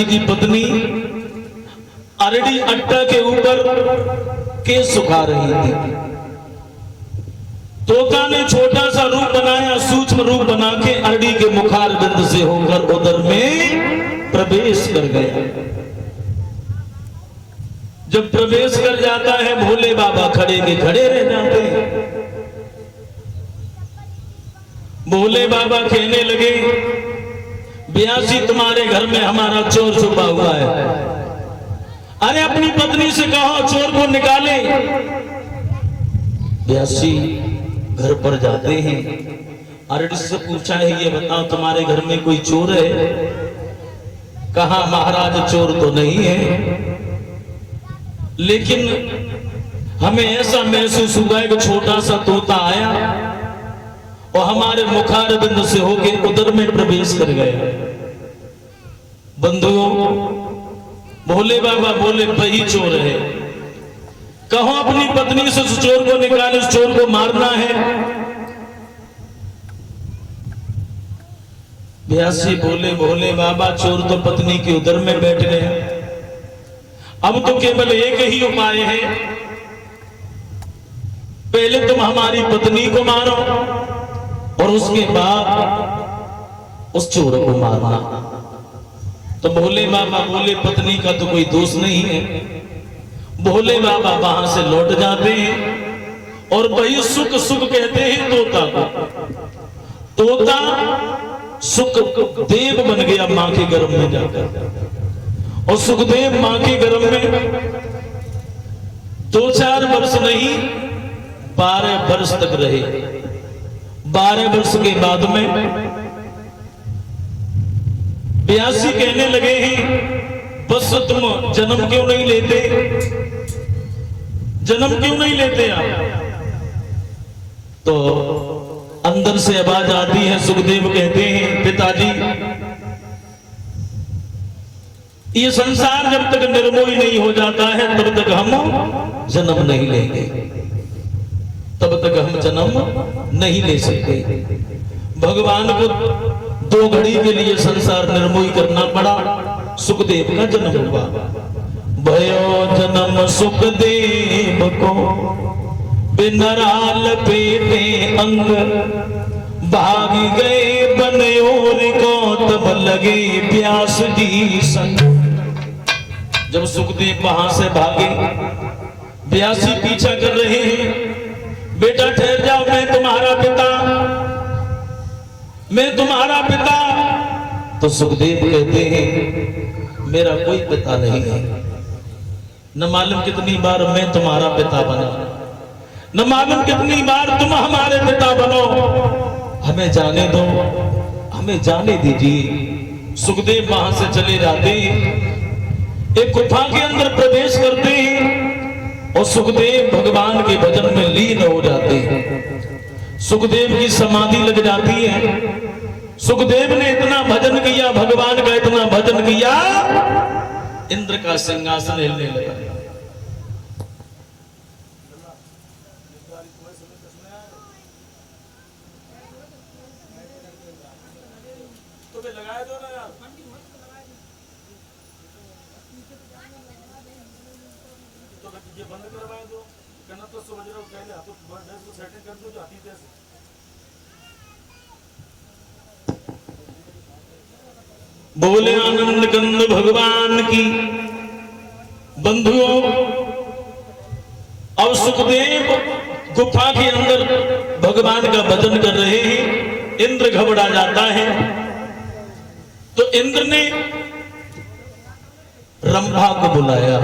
ब्यासी की पत्नी अरड़ी अट्टा के ऊपर केस सुखा रही थी। तोता ने छोटा सा रूप बनाया, सूक्ष्म रूप बना के अरड़ी के मुखार बिंद से होकर उदर में प्रवेश कर गया। जब प्रवेश कर जाता है, भोले बाबा खड़े के खड़े रह जाते हैं। भोले बाबा कहने लगे, ब्यासी तुम्हारे घर में हमारा चोर छुपा हुआ है, अरे अपनी पत्नी से कहो चोर को निकाले। ब्यासी घर पर जाते हैं, अरड़ी से पूछा है, ये बताओ तुम्हारे घर में कोई चोर है? कहा महाराज चोर तो नहीं है, लेकिन हमें ऐसा महसूस हुआ है कि छोटा सा तोता आया और हमारे मुखार बिंद से होके उदर में प्रवेश कर गया। बंधुओं, भोले बाबा बोले वही चोर है, कहो अपनी पत्नी से उस चोर को निकाल, उस चोर को मारना है। ब्यासी बोले, भोले बाबा चोर तो पत्नी के उदर में बैठ गए, अब तो केवल एक ही उपाय है, पहले तुम हमारी पत्नी को मारो और उसके बाद उस चोर को मारना। तो भोले बाबा बोले पत्नी का तो कोई दोष नहीं है। भोले बाबा वहां से लौट जाते हैं और वही सुख सुख कहते हैं तोता को। तोता सुखदेव बन गया मां के गर्भ में जाकर, और सुखदेव मां के गर्भ में 2-4 वर्ष नहीं 12 वर्ष तक रहे। 12 वर्ष के बाद में ब्यासी कहने लगे हैं, बस तुम जन्म क्यों नहीं लेते, जन्म क्यों नहीं लेते आप? तो अंदर से आवाज आती है, सुखदेव कहते हैं, पिताजी ये संसार जब तक निर्मोही नहीं हो जाता है तब तक हम जन्म नहीं लेंगे, तब तक हम जन्म नहीं ले सकते। भगवान को 2 घड़ी के लिए संसार निर्मोही करना पड़ा, सुखदेव का जन्म हुआ। भयो जन्म सुखदेव को बिनराल पेटे अंग, भाग गए बनयोर को तब लगे प्यास जी संग। जब सुखदेव वहां से भागे, ब्यासी पीछा कर रहे हैं, बेटा ठहर जाओ, मैं तुम्हारा पिता, मैं तुम्हारा पिता। तो सुखदेव कहते हैं, मेरा कोई पिता नहीं है, न मालूम कितनी बार मैं तुम्हारा पिता बना, न मालूम कितनी बार तुम हमारे पिता बनो, हमें जाने दो, हमें जाने दीजिए। सुखदेव वहां से चले जाते हैं, एक गुफा के अंदर प्रवेश करते हैं और सुखदेव भगवान के भजन में लीन हो जाते हैं। सुखदेव की समाधि लग जाती है। सुखदेव ने इतना भजन किया, भगवान का इतना भजन किया, इंद्र का सिंहासन हिलने लगा। लगाए दो ना यार, तो ये बंद करवाए दो, कहना तो समझ रहा हूँ, पहले आप तो सेटिंग कर दो जो आती है। बोले आनंद कंद भगवान की। बंधुओं, अब सुखदेव गुफा के अंदर भगवान का भजन कर रहे हैं, इंद्र घबरा जाता है। तो इंद्र ने रंभा को बुलाया,